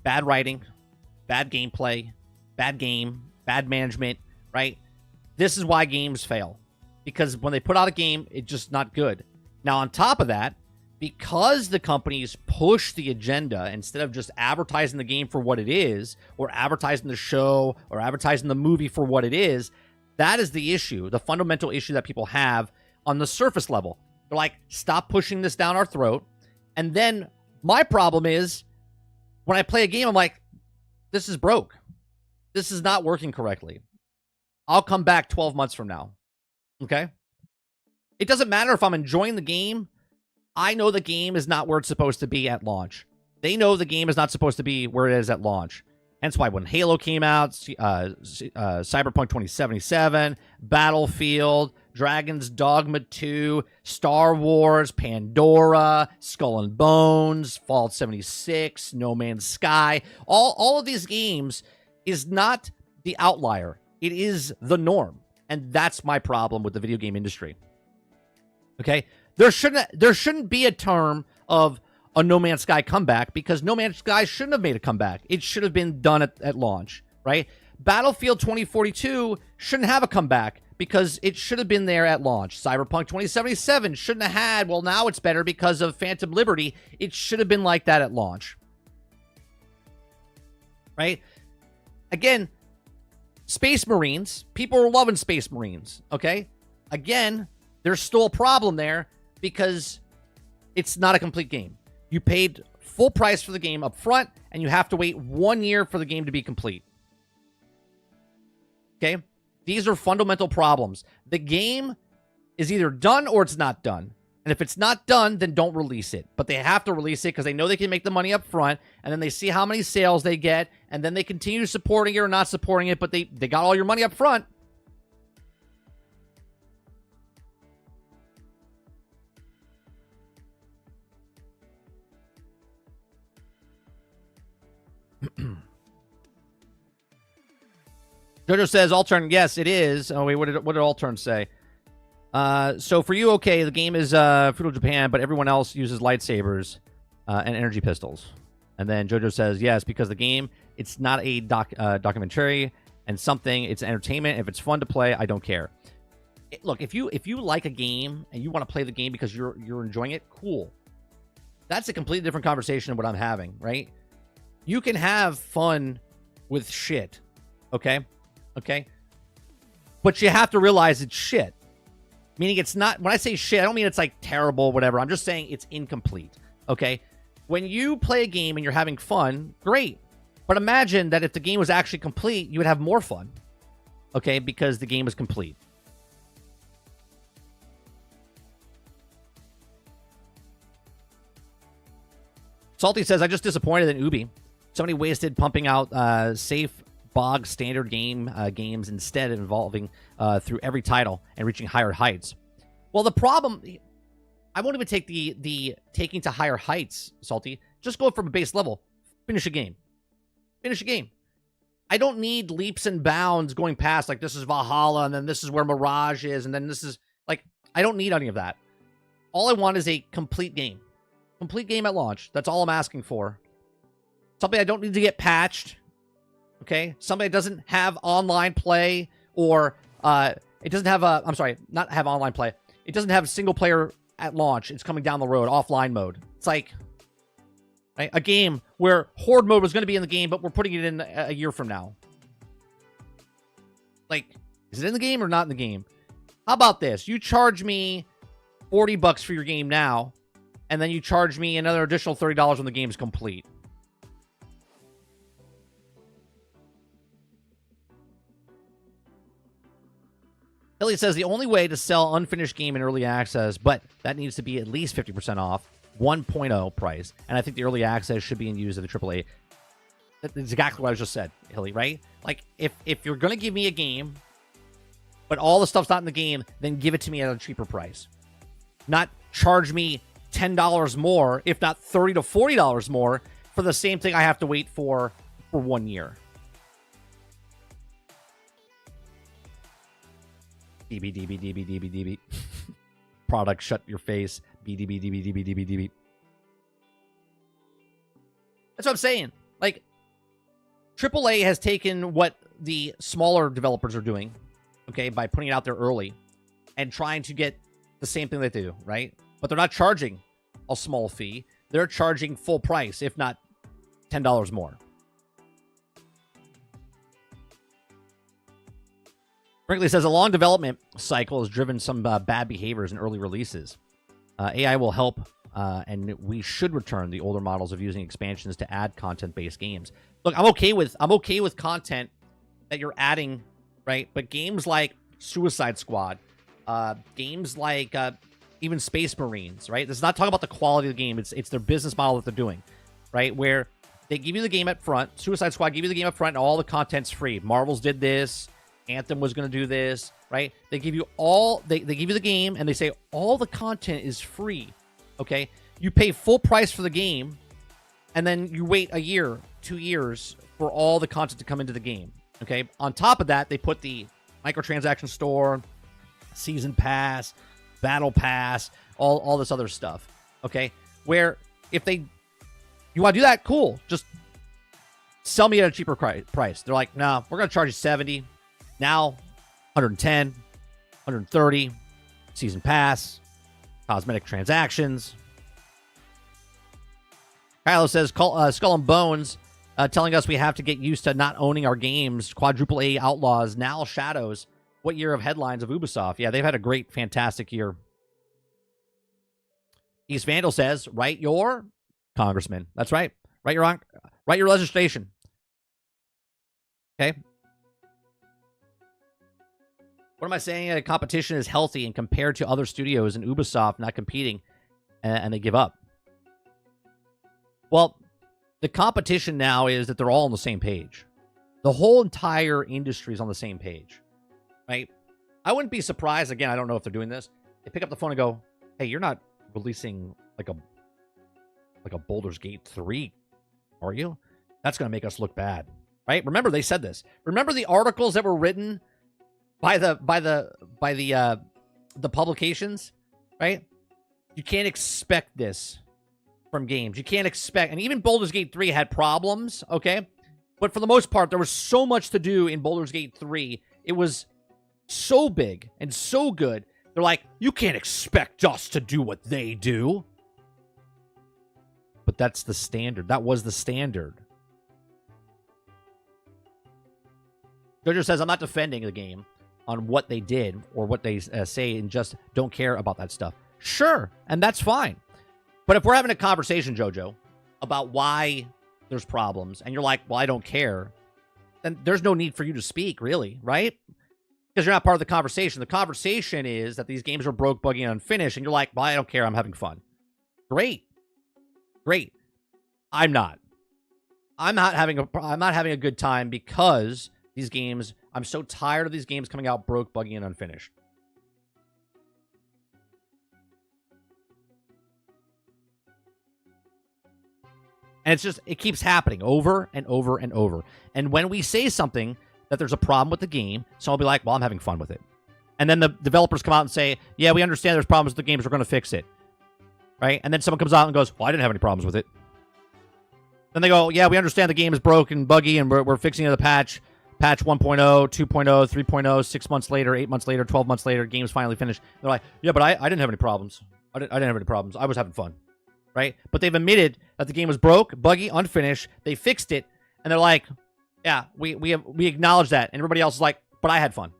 bad writing, bad gameplay, bad game, bad management, right? This is why games fail. Because when they put out a game, it's just not good. Now, on top of that, because the companies push the agenda instead of just advertising the game for what it is, or advertising the show, or advertising the movie for what it is, that is the issue, the fundamental issue that people have on the surface level. They're like, stop pushing this down our throat. And then my problem is, when I play a game, I'm like, this is broke. This is not working correctly. I'll come back 12 months from now. Okay? It doesn't matter if I'm enjoying the game. I know the game is not where it's supposed to be at launch. They know the game is not supposed to be where it is at launch. Hence why when Halo came out, Cyberpunk 2077, Battlefield, Dragon's Dogma 2, Star Wars, Pandora, Skull and Bones, Fallout 76, No Man's Sky, all of these games is not the outlier. It is the norm. And that's my problem with the video game industry. Okay? There shouldn't be a term of a No Man's Sky comeback, because No Man's Sky shouldn't have made a comeback. It should have been done at launch, right? Battlefield 2042 shouldn't have a comeback because it should have been there at launch. Cyberpunk 2077 shouldn't have had, well, now it's better because of Phantom Liberty. It should have been like that at launch. Right? Again, Space Marines, people are loving Space Marines, okay? Again, there's still a problem there because it's not a complete game. You paid full price for the game up front, and you have to wait 1 year for the game to be complete. Okay? These are fundamental problems. The game is either done or it's not done. And if it's not done, then don't release it. But they have to release it because they know they can make the money up front, and then they see how many sales they get, and then they continue supporting it or not supporting it, but they got all your money up front. Jojo says, Altern, yes, it is. Oh, wait, what did Altern say? So for you, okay, the game is Feudal Japan, but everyone else uses lightsabers and energy pistols. And then Jojo says, yes, because the game, it's not a documentary and something, it's entertainment. If it's fun to play, I don't care. Look, if you like a game and you want to play the game because you're enjoying it, cool. That's a completely different conversation than what I'm having, right? You can have fun with shit, okay? Okay? But you have to realize it's shit. Meaning it's not, when I say shit, I don't mean it's like terrible, whatever. I'm just saying it's incomplete, okay? When you play a game and you're having fun, great. But imagine that if the game was actually complete, you would have more fun, okay? Because the game is complete. Salty says, I just disappointed in Ubi. Somebody wasted pumping out safe bog standard games instead of evolving through every title and reaching higher heights. Well, the problem, I won't even take the taking to higher heights, Salty. Just go from a base level. Finish a game. Finish a game. I don't need leaps and bounds going past, like, this is Valhalla, and then this is where Mirage is, and then this is, like, I don't need any of that. All I want is a complete game. Complete game at launch. That's all I'm asking for. Something I don't need to get patched. Okay? Something that doesn't have online play, or it doesn't have a, I'm sorry, not have online play. It doesn't have single player at launch. It's coming down the road, offline mode. It's like, right, a game where Horde mode was going to be in the game, but we're putting it in a year from now. Like, is it in the game or not in the game? How about this? You charge me $40 for your game now, and then you charge me another additional $30 when the game's complete. Hilly says the only way to sell unfinished game in early access, but that needs to be at least 50% off, 1.0 price. And I think the early access should be in use of the AAA. That's exactly what I just said, Hilly, right? Like, if you're going to give me a game, but all the stuff's not in the game, then give it to me at a cheaper price. Not charge me $10 more, if not $30 to $40 more, for the same thing I have to wait for 1 year. DB. Product, shut your face. BDB. That's what I'm saying. Like, AAA has taken what the smaller developers are doing, okay, by putting it out there early and trying to get the same thing that they do, right? But they're not charging a small fee. They're charging full price, if not $10 more. Brinkley says a long development cycle has driven some bad behaviors in early releases. AI will help, and we should return the older models of using expansions to add content-based games. Look, I'm okay with content that you're adding, right? But games like Suicide Squad, games like even Space Marines, right? This is not talking about the quality of the game. It's their business model that they're doing, right? Where they give you the game up front. Suicide Squad give you the game up front, and all the content's free. Marvel's did this. Anthem was going to do this, right? They give you all, they give you the game, and they say all the content is free, okay? You pay full price for the game, and then you wait a year, 2 years for all the content to come into the game, okay? On top of that, they put the microtransaction store, season pass, battle pass, all this other stuff, okay? Where if you want to do that, cool. Just sell me at a cheaper price. They're like, no, we're going to charge you 70. Now, 110, 130, season pass, cosmetic transactions. Kylo says, Skull and Bones, telling us we have to get used to not owning our games. Quadruple A Outlaws, now Shadows. What year of headlines of Ubisoft? Yeah, they've had a great, fantastic year. East Vandal says, write your congressman. That's right. Write your legislation. Okay. What am I saying? Competition is healthy and compared to other studios and Ubisoft not competing and they give up. Well, the competition now is that they're all on the same page. The whole entire industry is on the same page, right? I wouldn't be surprised. Again, I don't know if they're doing this. They pick up the phone and go, hey, you're not releasing like a Baldur's Gate 3, are you? That's going to make us look bad, right? Remember, they said this. Remember the articles that were written by the publications, right? You can't expect this from games. You can't expect, and even Baldur's Gate 3 had problems, okay? But for the most part, there was so much to do in Baldur's Gate 3. It was so big and so good. They're like, you can't expect us to do what they do. But that's the standard. That was the standard. Jojo says, I'm not defending the game on what they did or what they say and just don't care about that stuff. Sure, and that's fine. But if we're having a conversation, Jojo, about why there's problems, and you're like, well, I don't care, then there's no need for you to speak, really, right? Because you're not part of the conversation. The conversation is that these games are broke, buggy, and unfinished, and you're like, well, I don't care, I'm having fun. Great. I'm not. I'm not having a good time because these games, I'm so tired of these games coming out broke, buggy, and unfinished. And it's just, it keeps happening over and over and over. And when we say something that there's a problem with the game, someone will be like, well, I'm having fun with it. And then the developers come out and say, yeah, we understand there's problems with the games, we're going to fix it. Right? And then someone comes out and goes, well, I didn't have any problems with it. Then they go, yeah, we understand the game is broken, buggy, and we're fixing it with a patch 1.0, 2.0, 3.0, 6 months later, 8 months later, 12 months later, game's finally finished. They're like, yeah, but I didn't have any problems. I didn't have any problems. I was having fun. Right? But they've admitted that the game was broke, buggy, unfinished. They fixed it, and they're like, yeah, we acknowledge that. And everybody else is like, but I had fun.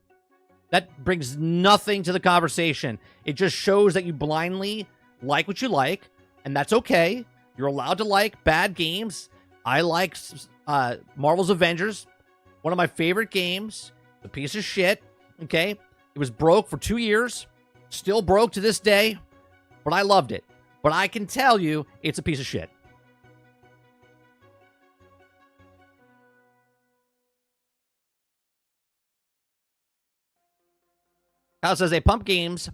That brings nothing to the conversation. It just shows that you blindly like what you like, and that's okay. You're allowed to like bad games. I like Marvel's Avengers, one of my favorite games. A piece of shit, okay? It was broke for 2 years, still broke to this day, but I loved it. But I can tell you, it's a piece of shit. Kyle says they pump games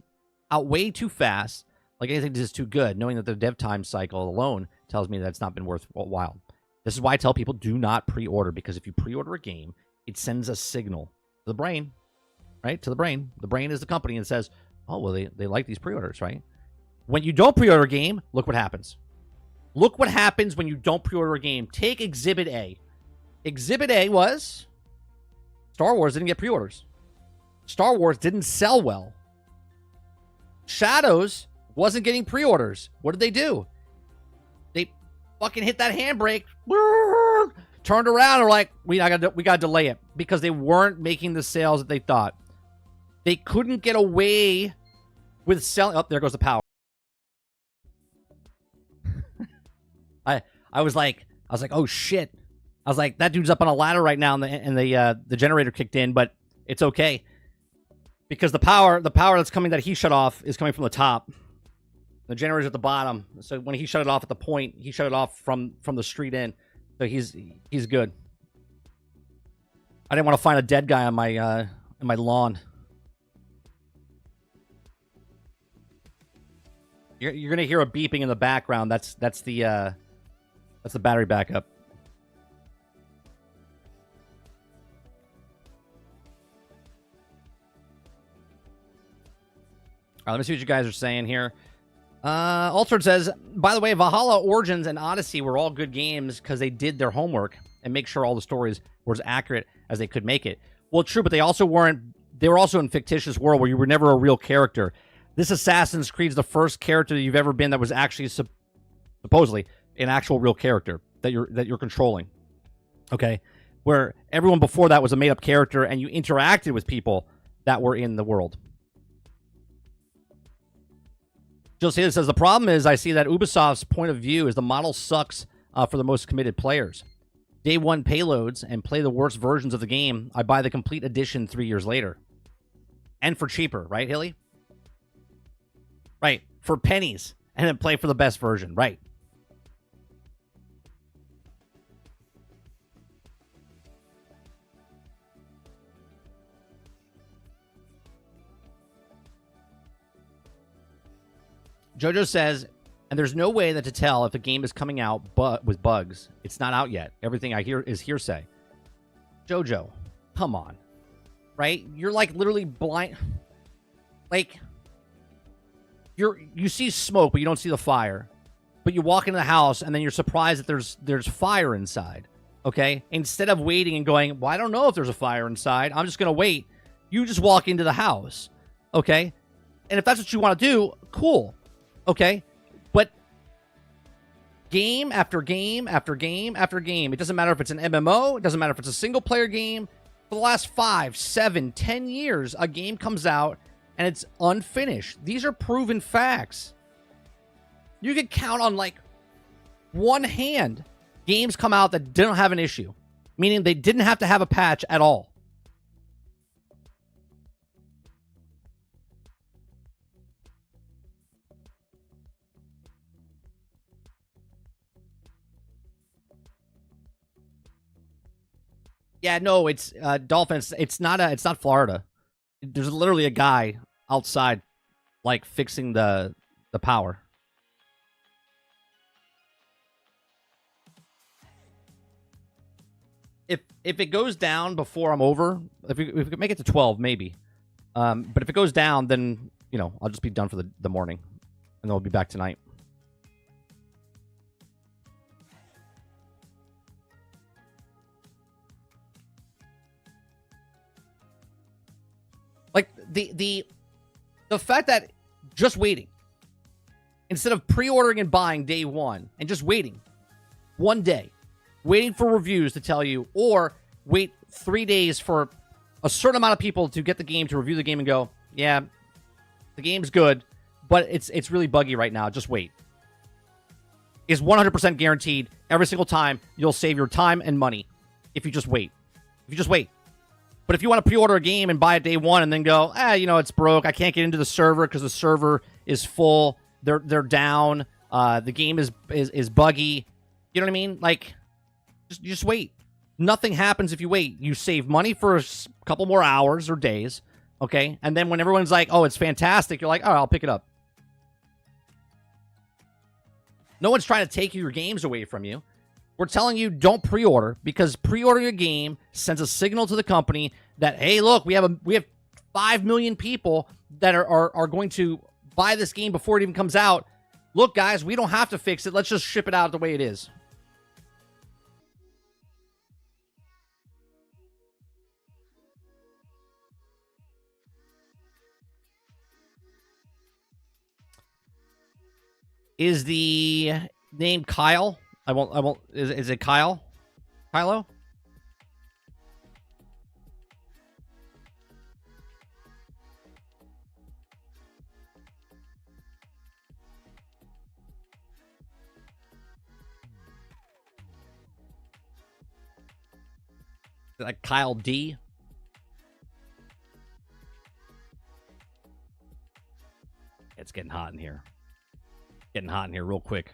out way too fast, like anything is too good, knowing that the dev time cycle alone tells me that it's not been worthwhile. This is why I tell people do not pre-order, because if you pre-order a game, it sends a signal to the brain, right? To the brain. The brain is the company and says, oh, well, they like these pre-orders, right? When you don't pre-order a game, look what happens. Look what happens when you don't pre-order a game. Take Exhibit A. Exhibit A was Star Wars didn't get pre-orders. Star Wars didn't sell well. Shadows wasn't getting pre-orders. What did they do? They fucking hit that handbrake, turned around, and were like, we got to delay it, because they weren't making the sales that they thought. They couldn't get away with selling. Oh, there goes the power. I was like, oh shit. I was like, that dude's up on a ladder right now, and the generator kicked in, but it's okay, because the power that's coming that he shut off is coming from the top. The generator's at the bottom, so when he shut it off at the point, he shut it off from the street in, so he's good. I didn't want to find a dead guy on my lawn. You're gonna hear a beeping in the background. That's the battery backup. All right, let me see what you guys are saying here. Altered says, by the way, Valhalla, Origins, and Odyssey were all good games because they did their homework and make sure all the stories were as accurate as they could make it. Well, true, but they also weren't. They were also in a fictitious world where you were never a real character. This Assassin's Creed's the first character that you've ever been that was actually supposedly an actual real character that you're controlling. Okay, where everyone before that was a made-up character and you interacted with people that were in the world. Jill says, the problem is I see that Ubisoft's point of view is the model sucks for the most committed players. Day one payloads and play the worst versions of the game. I buy the complete edition 3 years later. And for cheaper, right, Hilly? Right, for pennies. And then play for the best version, right. Jojo says, and there's no way that to tell if the game is coming out with bugs. It's not out yet. Everything I hear is hearsay. Jojo, come on. Right? You're like literally blind. Like, you see smoke, but you don't see the fire. But you walk into the house, and then you're surprised that there's fire inside. Okay? Instead of waiting and going, well, I don't know if there's a fire inside. I'm just going to wait. You just walk into the house. Okay? And if that's what you want to do, cool. Okay, but game after game after game after game. It doesn't matter if it's an MMO. It doesn't matter if it's a single-player game. For the last 5, 7, 10 years, a game comes out and it's unfinished. These are proven facts. You can count on, like, one hand games come out that didn't have an issue, meaning they didn't have to have a patch at all. Yeah, no, it's Dolphins. It's not Florida. There's literally a guy outside, like, fixing the power. If it goes down before I'm over, if we could make it to 12, maybe. But if it goes down, then, you know, I'll just be done for the morning, and then we'll be back tonight. Like, the fact that just waiting, instead of pre-ordering and buying day one, and just waiting one day, waiting for reviews to tell you, or wait 3 days for a certain amount of people to get the game, to review the game and go, yeah, the game's good, but it's really buggy right now, just wait. is 100% guaranteed. Every single time, you'll save your time and money if you just wait. If you just wait. But if you want to pre-order a game and buy it day one and then go, it's broke. I can't get into the server because the server is full. They're down. The game is buggy. You know what I mean? Like, just wait. Nothing happens if you wait. You save money for a couple more hours or days, okay? And then when everyone's like, oh, it's fantastic, you're like, oh, I'll pick it up. No one's trying to take your games away from you. We're telling you don't pre-order because pre-order your game sends a signal to the company that, hey, look, we have 5 million people that are going to buy this game before it even comes out. Look, guys, we don't have to fix it. Let's just ship it out the way it is. Is the name Kyle? I won't. Is it Kyle? Kylo? Like Kyle D? It's getting hot in here. Getting hot in here real quick.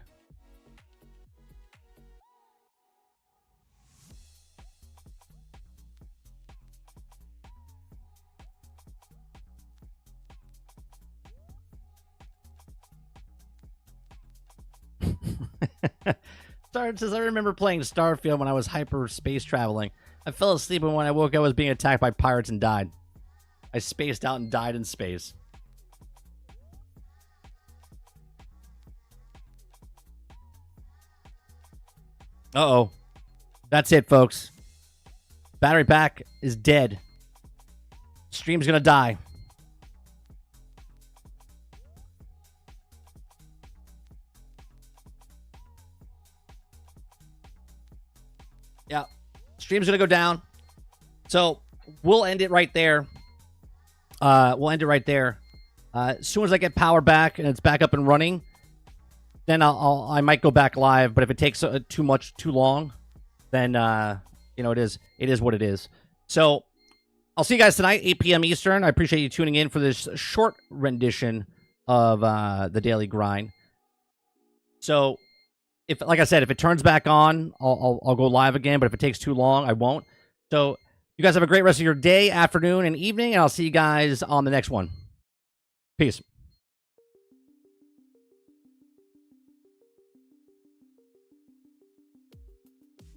Star says, I remember playing Starfield when I was hyperspace traveling. I fell asleep, and when I woke up, I was being attacked by pirates and died. I spaced out and died in space. Uh-oh. That's it, folks. Battery pack is dead. Stream's gonna die. Yeah. Stream's gonna go down. So we'll end it right there. As soon as I get power back and it's back up and running, then I might go back live. But if it takes too long, then it is what it is. So I'll see you guys tonight, 8 p.m. Eastern. I appreciate you tuning in for this short rendition of the Daily Grind. So, like I said, if it turns back on, I'll go live again. But if it takes too long, I won't. So you guys have a great rest of your day, afternoon, and evening, and I'll see you guys on the next one. Peace.